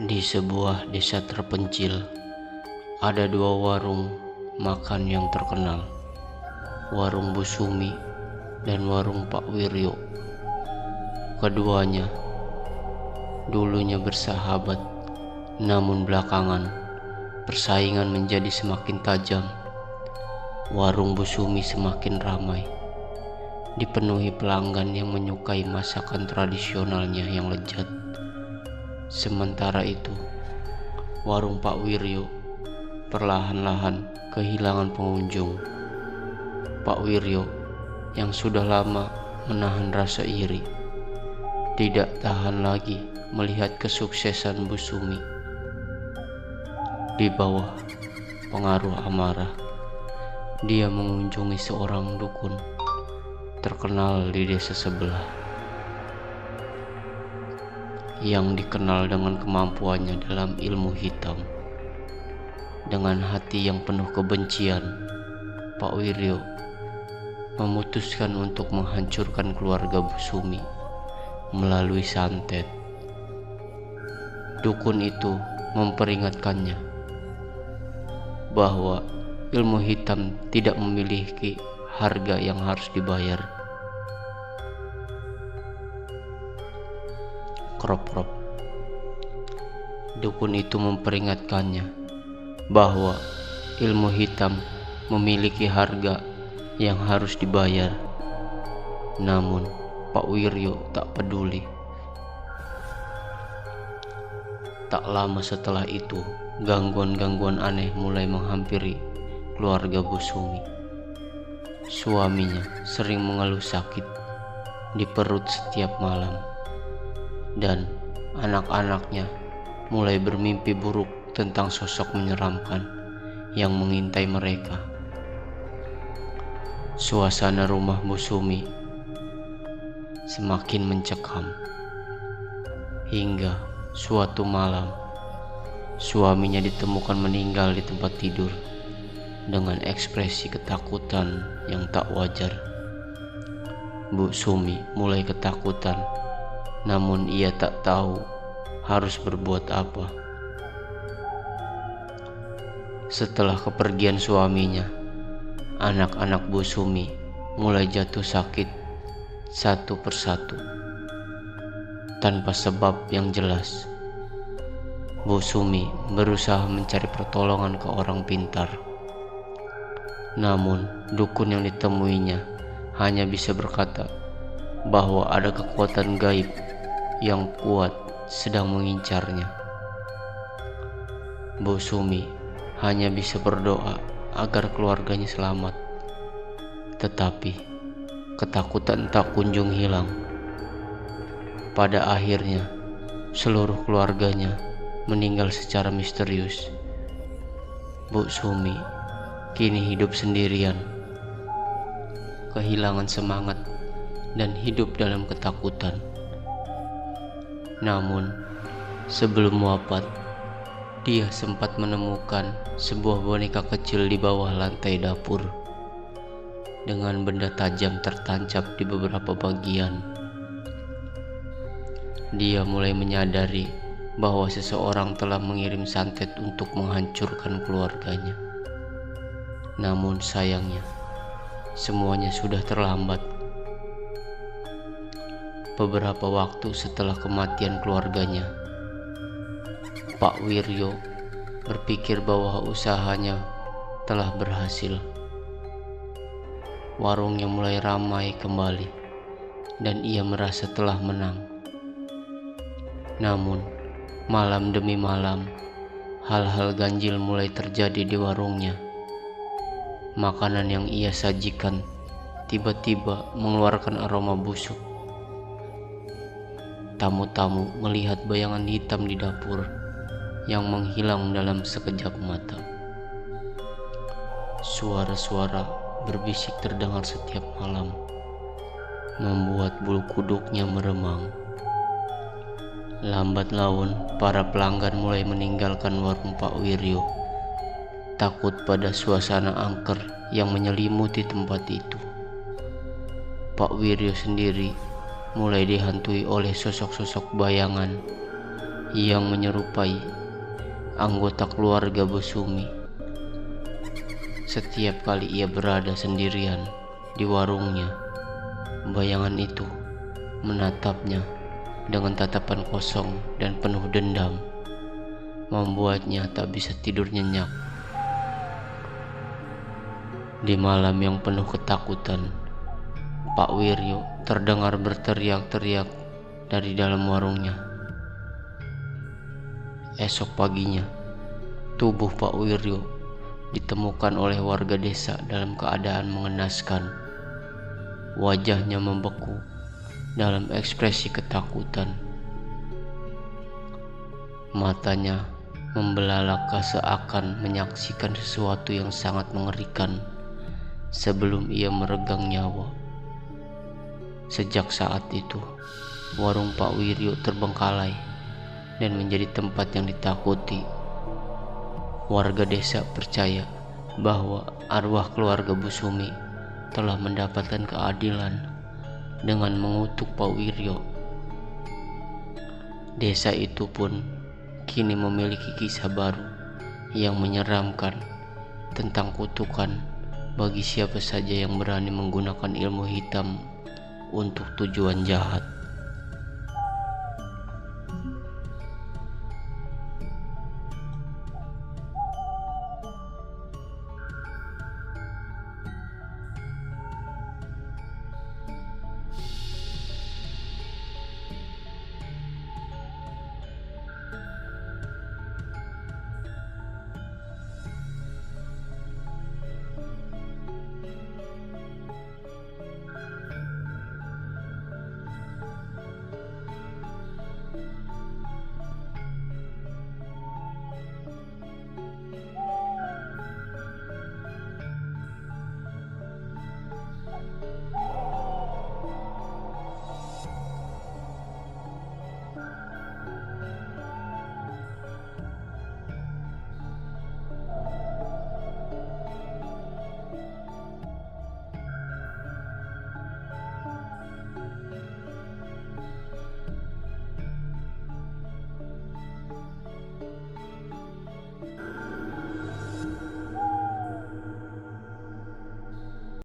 Di sebuah desa terpencil, ada dua warung makan yang terkenal, warung Bu Sumi dan warung Pak Wiryo. Keduanya dulunya bersahabat, namun belakangan persaingan menjadi semakin tajam. Warung Bu Sumi semakin ramai, dipenuhi pelanggan yang menyukai masakan tradisionalnya yang lezat. Sementara itu, warung Pak Wiryo perlahan-lahan kehilangan pengunjung. Pak Wiryo yang sudah lama menahan rasa iri tidak tahan lagi melihat kesuksesan Bu Sumi. Di bawah pengaruh amarah, dia mengunjungi seorang dukun terkenal di desa sebelah yang dikenal dengan kemampuannya dalam ilmu hitam. Dengan hati yang penuh kebencian, Pak Wiryo memutuskan untuk menghancurkan keluarga Bu Sumi melalui santet. Dukun itu memperingatkannya bahwa ilmu hitam tidak memiliki harga yang harus dibayar. Krop-krop. Dukun itu memperingatkannya bahwa ilmu hitam memiliki harga yang harus dibayar. Namun Pak Wiryo tak peduli. Tak lama setelah itu, gangguan-gangguan aneh mulai menghampiri keluarga Bu Sumi. Suaminya sering mengeluh sakit di perut setiap malam, dan anak-anaknya mulai bermimpi buruk tentang sosok menyeramkan yang mengintai mereka. Suasana rumah Bu Sumi semakin mencekam hingga suatu malam suaminya ditemukan meninggal di tempat tidur dengan ekspresi ketakutan yang tak wajar. Bu Sumi mulai ketakutan, namun ia tak tahu harus berbuat apa. Setelah kepergian suaminya, anak-anak Bu Sumi mulai jatuh sakit satu persatu tanpa sebab yang jelas. Bu Sumi berusaha mencari pertolongan ke orang pintar, namun dukun yang ditemuinya hanya bisa berkata bahwa ada kekuatan gaib yang kuat sedang mengincarnya. Bu Sumi hanya bisa berdoa agar keluarganya selamat, tetapi ketakutan tak kunjung hilang. Pada akhirnya, seluruh keluarganya meninggal secara misterius. Bu Sumi kini hidup sendirian, kehilangan semangat dan hidup dalam ketakutan. Namun, sebelum wafat, dia sempat menemukan sebuah boneka kecil di bawah lantai dapur dengan benda tajam tertancap di beberapa bagian. Dia mulai menyadari bahwa seseorang telah mengirim santet untuk menghancurkan keluarganya. Namun sayangnya, semuanya sudah terlambat. Beberapa waktu setelah kematian keluarganya, Pak Wiryo berpikir bahwa usahanya telah berhasil. Warungnya mulai ramai kembali dan ia merasa telah menang. Namun, malam demi malam, hal-hal ganjil mulai terjadi di warungnya. Makanan yang ia sajikan tiba-tiba mengeluarkan aroma busuk. Tamu-tamu melihat bayangan hitam di dapur yang menghilang dalam sekejap mata. Suara-suara berbisik terdengar setiap malam, membuat bulu kuduknya meremang. Lambat laun, para pelanggan mulai meninggalkan warung Pak Wiryo, takut pada suasana angker yang menyelimuti tempat itu. Pak Wiryo sendiri mulai dihantui oleh sosok-sosok bayangan yang menyerupai anggota keluarga Bu Sumi. Setiap kali ia berada sendirian di warungnya, bayangan itu menatapnya dengan tatapan kosong dan penuh dendam, membuatnya tak bisa tidur nyenyak. Di malam yang penuh ketakutan, Pak Wiryo terdengar berteriak-teriak dari dalam warungnya. Esok paginya, tubuh Pak Wiryo ditemukan oleh warga desa dalam keadaan mengenaskan. Wajahnya membeku dalam ekspresi ketakutan. Matanya membelalak seakan menyaksikan sesuatu yang sangat mengerikan sebelum ia meregang nyawa. Sejak saat itu, warung Pak Wiryo terbengkalai dan menjadi tempat yang ditakuti. Warga desa percaya bahwa arwah keluarga Bu Sumi telah mendapatkan keadilan dengan mengutuk Pak Wiryo. Desa itu pun kini memiliki kisah baru yang menyeramkan tentang kutukan bagi siapa saja yang berani menggunakan ilmu hitam untuk tujuan jahat.